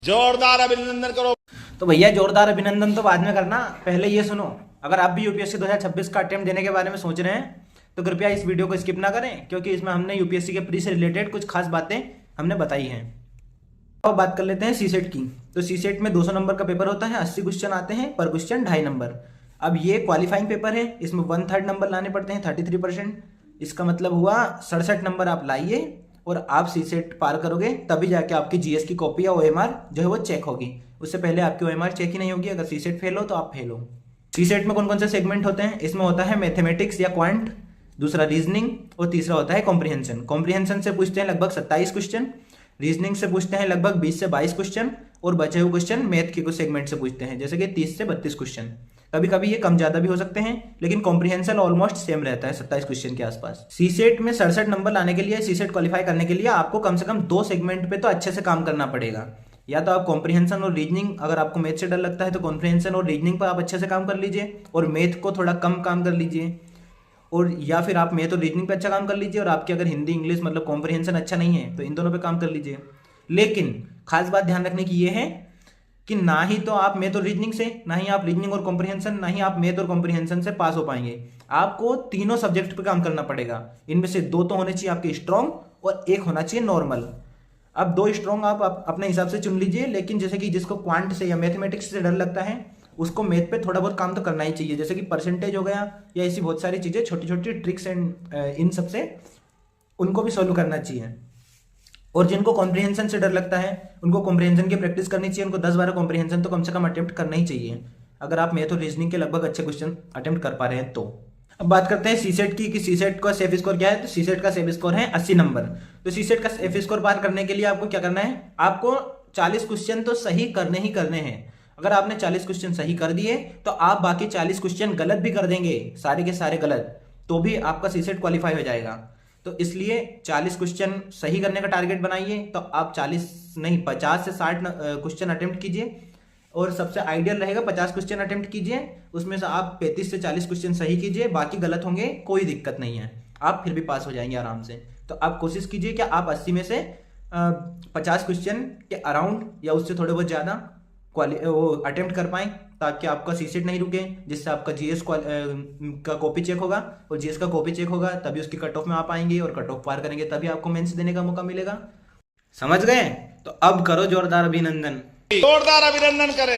जोरदार अभिनंदन करो। तो भैया जोरदार अभिनंदन तो बाद में करना, पहले ये सुनो। अगर आप भी यूपीएससी 2026 का अटेम्प्ट देने के बारे में सोच रहे हैं तो कृपया इस वीडियो को स्किप ना करें, क्योंकि इसमें हमने यूपीएससी के प्री से रिलेटेड कुछ खास बातें हमने बताई हैं। अब बात कर लेते हैं सीसेट की। तो सीसेट में 200 नंबर का पेपर होता है, 80 क्वेश्चन आते हैं, पर क्वेश्चन 2.5 नंबर। अब ये क्वालिफाइंग पेपर है, इसमें 1/3 नंबर लाने पड़ते हैं, 33%। इसका मतलब हुआ 67 नंबर आप लाइए और आप सीसेट पार करोगे, तभी जाके आपकी जीएस की कॉपी या ओएमआर जो है वो चेक होगी। उससे पहले आपकी ओएमआर चेक ही नहीं होगी। अगर सीसेट फेल हो तो आप फेल हो। सीसेट में कौन कौन से सेगमेंट होते हैं? इसमें होता है मैथमेटिक्स या क्वांट, दूसरा रीजनिंग और तीसरा होता है कॉम्प्रिहेंशन। कॉम्प्रिहेंशन से पूछते हैं लगभग 27 क्वेश्चन, रीजनिंग से पूछते हैं लगभग 20 से 22 क्वेश्चन और बचे हुए क्वेश्चन मैथ के कुछ सेगमेंट से पूछते हैं, जैसे कि 30 से 32 क्वेश्चन। कभी कभी ये कम ज्यादा भी हो सकते हैं, लेकिन कॉम्प्रिहेंशन ऑलमोस्ट सेम रहता है, 27 क्वेश्चन के आसपास। सीसेट में 67 नंबर लाने के लिए, सीसेट क्वालिफाई करने के लिए आपको कम से कम 2 सेगमेंट पे तो अच्छे से काम करना पड़ेगा। या तो आप कॉम्प्रिहेंशन और रीजनिंग, अगर आपको मैथ से डर लगता है तो कॉम्प्रिहेंशन और रीजनिंग पर आप अच्छे से काम कर लीजिए और मैथ को थोड़ा कम काम कर लीजिए, और या फिर आप मैथ और रीजनिंग पे अच्छा काम कर लीजिए और आपकी अगर हिंदी इंग्लिश मतलब कॉम्प्रिहेंशन अच्छा नहीं है तो इन दोनों पे काम कर लीजिए। लेकिन खास बात ध्यान रखने की ये है कि ना ही तो आप मैथ और रीजनिंग से, ना ही आप रीजनिंग और कॉम्प्रिहेंशन, ना ही आप मैथ और कॉम्प्रिहेंशन से पास हो पाएंगे। आपको तीनों सब्जेक्ट पे काम करना पड़ेगा। इनमें से 2 तो होने चाहिए आपके स्ट्रॉन्ग और 1 होना चाहिए नॉर्मल। अब 2 स्ट्रॉन्ग आप अपने हिसाब से चुन लीजिए, लेकिन जैसे कि जिसको क्वांट से या मैथमेटिक्स से डर लगता है उसको मैथ पे थोड़ा बहुत काम तो करना ही चाहिए, जैसे कि परसेंटेज हो गया या ऐसी बहुत सारी चीज़ें, छोटी छोटी ट्रिक्स एंड इन सबसे उनको भी सॉल्व करना चाहिए। और जिनको कॉम्प्रिहेंशन से डर लगता है उनको कॉम्प्रिहेंशन की प्रैक्टिस करनी चाहिए। उनको 10-12 कॉम्प्रिहेंशन तो कम से कम अटेम्प्ट करना ही चाहिए, अगर आप मैथ और रीजनिंग के लगभग अच्छे क्वेश्चन अटेम्प्ट कर पा रहे हैं तो। अब बात करते हैं सीसेट की कि सीसेट का सेफ स्कोर क्या है। तो सीसेट का सेफ स्कोर है 80 नंबर। तो सीसेट का सेफ स्कोर पार करने के लिए आपको क्या करना है? आपको 40 क्वेश्चन तो सही करने ही करने हैं। अगर आपने 40 क्वेश्चन सही कर दिए तो आप बाकी 40 क्वेश्चन गलत भी कर देंगे, सारे के सारे गलत, तो भी आपका सीसेट क्वालिफाई हो जाएगा। तो इसलिए 40 क्वेश्चन सही करने का टारगेट बनाइए। तो आप 40 नहीं 50 से 60 क्वेश्चन अटेम्प्ट कीजिए, और सबसे आइडियल रहेगा 50 क्वेश्चन अटेम्प्ट कीजिए, उसमें से आप 35 से 40 क्वेश्चन सही कीजिए, बाकी गलत होंगे कोई दिक्कत नहीं है, आप फिर भी पास हो जाएंगे आराम से। तो आप कोशिश कीजिए कि आप 80 में से 50 क्वेश्चन के अराउंड या उससे थोड़े बहुत ज़्यादा वो अटेम्प्ट कर पाएं, ताकि आपका सीसेट नहीं रुके, जिससे आपका जीएस का कॉपी चेक होगा, और जीएस का कॉपी चेक होगा तभी उसकी कट ऑफ में आप आएंगे, और कट ऑफ पार करेंगे तभी आपको मेंस देने का मौका मिलेगा। समझ गए? तो अब करो जोरदार अभिनंदन। जोरदार अभिनंदन करें।